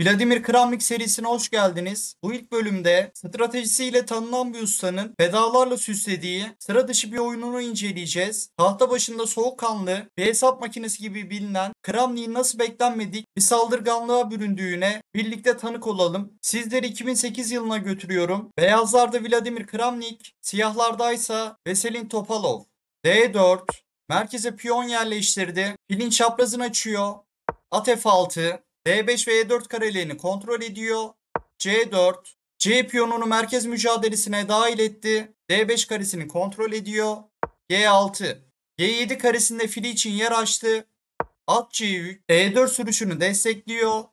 Vladimir Kramnik serisine hoş geldiniz. Bu ilk bölümde stratejisiyle tanınan bir ustanın pedalarla süslediği sıra dışı bir oyununu inceleyeceğiz. Tahta başında soğukkanlı bir hesap makinesi gibi bilinen Kramnik'in nasıl beklenmedik bir saldırganlığa büründüğüne birlikte tanık olalım. Sizleri 2008 yılına götürüyorum. Beyazlarda Vladimir Kramnik, siyahlardaysa Veselin Topalov. D4, merkeze piyon yerleştirdi. Filin çaprazını açıyor. At F6. D5 ve E4 karelerini kontrol ediyor. C4. C piyonunu merkez mücadelesine dahil etti. D5 karesini kontrol ediyor. G6. G7 karesinde fili için yer açtı. At C3. E4 sürüşünü destekliyor.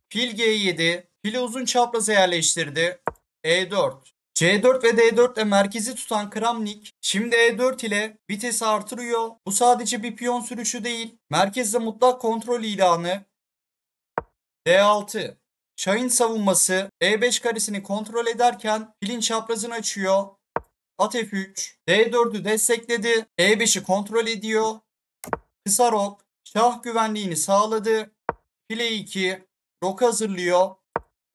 Fil G7. Fili uzun çapraza yerleştirdi. E4. C4 ve D4 ile merkezi tutan Kramnik şimdi E4 ile vitesi artırıyor. Bu sadece bir piyon sürüşü değil. Merkezde mutlak kontrol ilanı. D6. Şah'ın savunması E5 karesini kontrol ederken filin çaprazını açıyor. At F3. D4'ü destekledi. E5'i kontrol ediyor. Kısa rok. Şah güvenliğini sağladı. Fil E2. Rok hazırlıyor.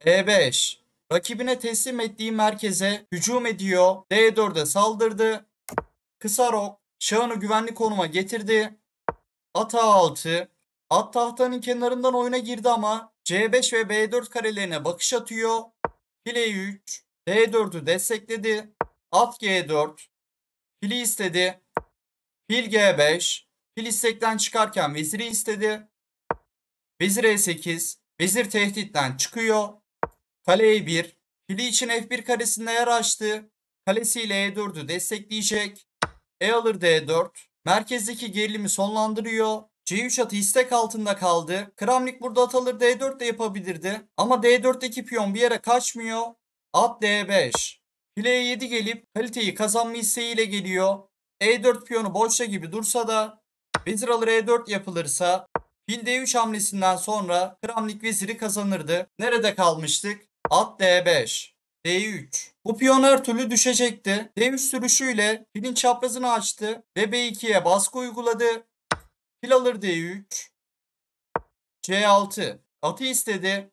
E5. Rakibine teslim ettiği merkeze hücum ediyor. D4'e saldırdı. Kısa rok. Şahını güvenli konuma getirdi. At A6. At tahtanın kenarından oyuna girdi ama C5 ve B4 karelerine bakış atıyor. Fil E3. D4'ü destekledi. At G4. Fili istedi. Fil G5. Fil istekten çıkarken veziri istedi. Vezir E8. Vezir tehditten çıkıyor. Kale E1. Fili için F1 karesinde yer açtı. Kalesiyle E4'ü destekleyecek. E alır D4. Merkezdeki gerilimi sonlandırıyor. C3 atı istek altında kaldı. Kramnik burada at alır D4 de yapabilirdi. Ama D4'teki piyon bir yere kaçmıyor. At D5. File E7 gelip kaliteyi kazanma isteğiyle geliyor. E4 piyonu boşta gibi dursa da vezir alır E4 yapılırsa fil D3 hamlesinden sonra Kramnik veziri kazanırdı. Nerede kalmıştık? At D5. D3. Bu piyon her türlü düşecekti. D3 sürüşüyle filin çaprazını açtı ve B2'ye baskı uyguladı. Fil alır D3. C6. Atı istedi.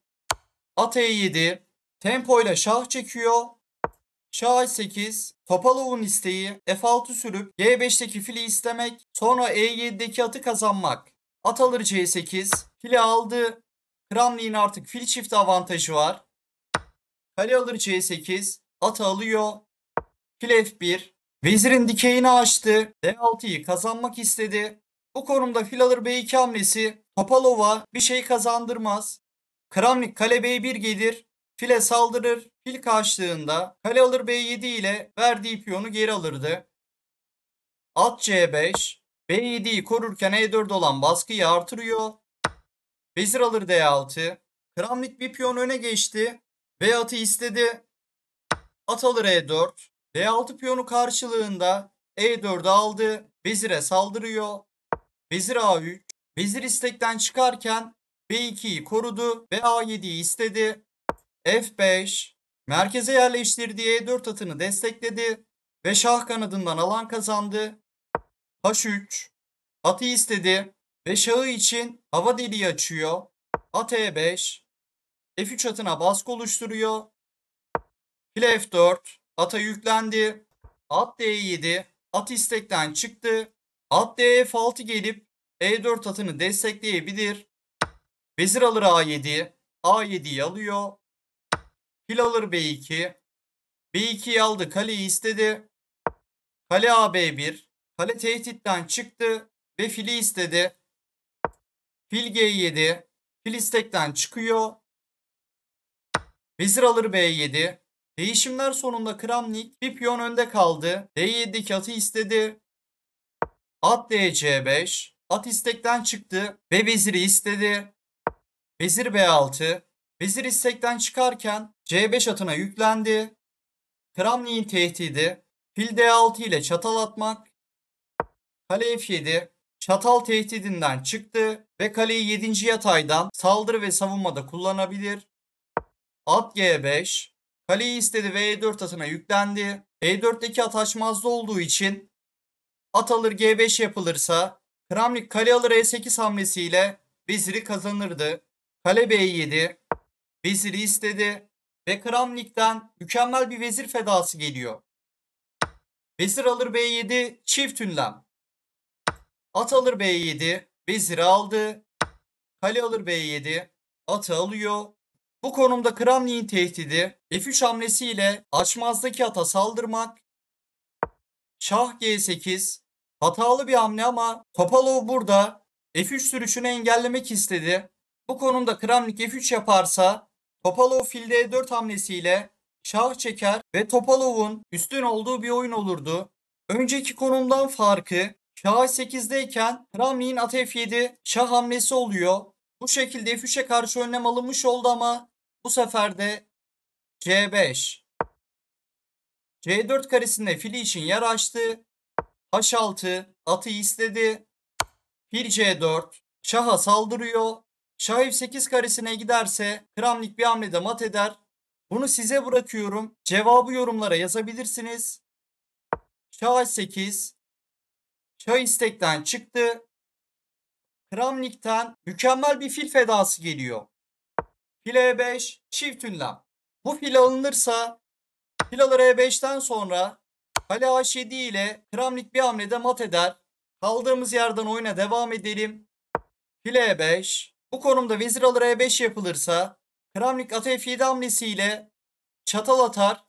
At E7. Tempoyla şah çekiyor. Şah H8. Topalov'un isteği F6 sürüp G5'teki fili istemek. Sonra E7'deki atı kazanmak. At alır C8. Fili aldı. Kramnik'in artık fil çifti avantajı var. Kale alır C8. Atı alıyor. Fil F1. Vezirin dikeyini açtı. D6'yı kazanmak istedi. Bu konumda fil alır B2 hamlesi Topalov'a bir şey kazandırmaz. Kramnik kale B1 gelir. File saldırır. Fil kaçtığında kale alır B7 ile verdiği piyonu geri alırdı. At C5. B7'yi korurken E4 olan baskıyı artırıyor. Vezir alır D6. Kramnik bir piyon öne geçti. Ve atı istedi. At alır E4. D6 piyonu karşılığında E4'ü aldı. Vezire saldırıyor. Vezir A3. Vezir istekten çıkarken B2'yi korudu ve A7'yi istedi. F5. Merkeze yerleştirdiği E4 atını destekledi ve şah kanadından alan kazandı. H3. Atı istedi ve şahı için hava deliği açıyor. At E5. F3 atına baskı oluşturuyor. Fil F4. Ata yüklendi. At D7. At istekten çıktı. At D F6 gelip E4 atını destekleyebilir. Vezir alır A7. A7'yi alıyor. Fil alır B2. B2'yi aldı. Kaleyi istedi. Kale AB1. Kale tehditten çıktı ve fili istedi. Fil G7. Fil istekten çıkıyor. Vezir alır B7. Değişimler sonunda Kramnik bir piyon önde kaldı. D7'deki atı istedi. At DC5. At istekten çıktı ve veziri istedi. Vezir B6. Vezir istekten çıkarken C5 atına yüklendi. Kramnik'in tehdidi fil D6 ile çatal atmak. Kale F7. Çatal tehdidinden çıktı ve kaleyi 7. yataydan saldırı ve savunmada kullanabilir. At G5. Kaleyi istedi ve E4 atına yüklendi. E4'teki at açmazda olduğu için at alır G5 yapılırsa Kramnik kale alır E8 hamlesiyle veziri kazanırdı. Kale B7. Veziri istedi ve Kramnik'ten mükemmel bir vezir fedası geliyor. Vezir alır B7, çift ünlem. At alır B7, veziri aldı. Kale alır B7, atı alıyor. Bu konumda Kramnik'in tehdidi F3 hamlesiyle açmazdaki ata saldırmak. Şah G8 hatalı bir hamle ama Topalov burada F3 sürüşünü engellemek istedi. Bu konumda Kramnik F3 yaparsa Topalov fil D4 hamlesiyle şah çeker ve Topalov'un üstün olduğu bir oyun olurdu. Önceki konumdan farkı şah 8'deyken Kramnik'in at F7 şah hamlesi oluyor. Bu şekilde F3'e karşı önlem alınmış oldu ama bu sefer de C5. C4 karesinde fili için yer açtı. H6 atı istedi. Fil C4 şaha saldırıyor. Şah F8 karesine giderse Kramnik bir hamlede mat eder. Bunu size bırakıyorum. Cevabı yorumlara yazabilirsiniz. Şah H8 şah istekten çıktı. Kramnik'ten mükemmel bir fil fedası geliyor. Fil E5 çift ünlem. Bu fil alınırsa fil alır E5'ten sonra kale H7 ile Kramnik bir hamlede mat eder. Kaldığımız yerden oyuna devam edelim. Fil E5. Bu konumda vezir alır E5 yapılırsa Kramnik at F7 hamlesiyle çatal atar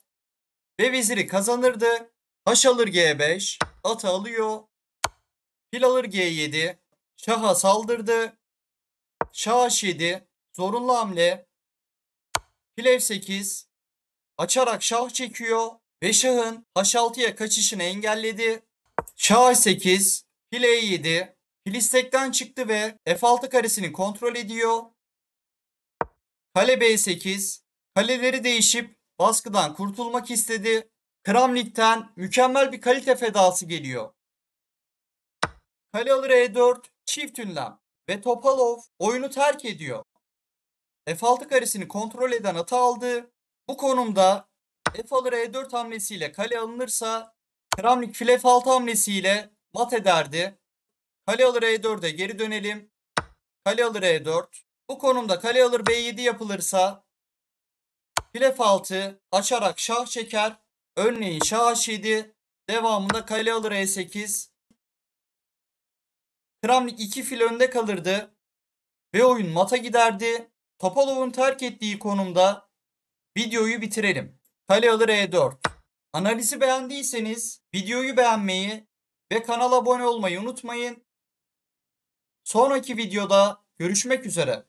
ve veziri kazanırdı. H alır G5. Atı alıyor. Fil alır G7. Şaha saldırdı. Şah H7. Zorunlu hamle. Fil F8. Açarak şah çekiyor ve şahın H6'ya kaçışını engelledi. Şah H8, fil E7, fil istekten çıktı ve F6 karesini kontrol ediyor. Kale B8, kaleleri değişip baskıdan kurtulmak istedi. Kramnik'ten mükemmel bir kalite fedası geliyor. Kale alır E4, çift ünlem ve Topalov oyunu terk ediyor. F6 karesini kontrol eden atı aldı. Bu konumda F alır E4 hamlesiyle kale alınırsa Kramnik fil F6 hamlesiyle mat ederdi. Kale alır E4'e geri dönelim. Kale alır E4. Bu konumda kale alır B7 yapılırsa fil F6 açarak şah çeker. Örneğin şah H7. Devamında kale alır E8. Kramnik 2 fil önde kalırdı. Ve oyun mata giderdi. Topalov'un terk ettiği konumda videoyu bitirelim. Kale alır E4. Analizi beğendiyseniz videoyu beğenmeyi ve kanala abone olmayı unutmayın. Sonraki videoda görüşmek üzere.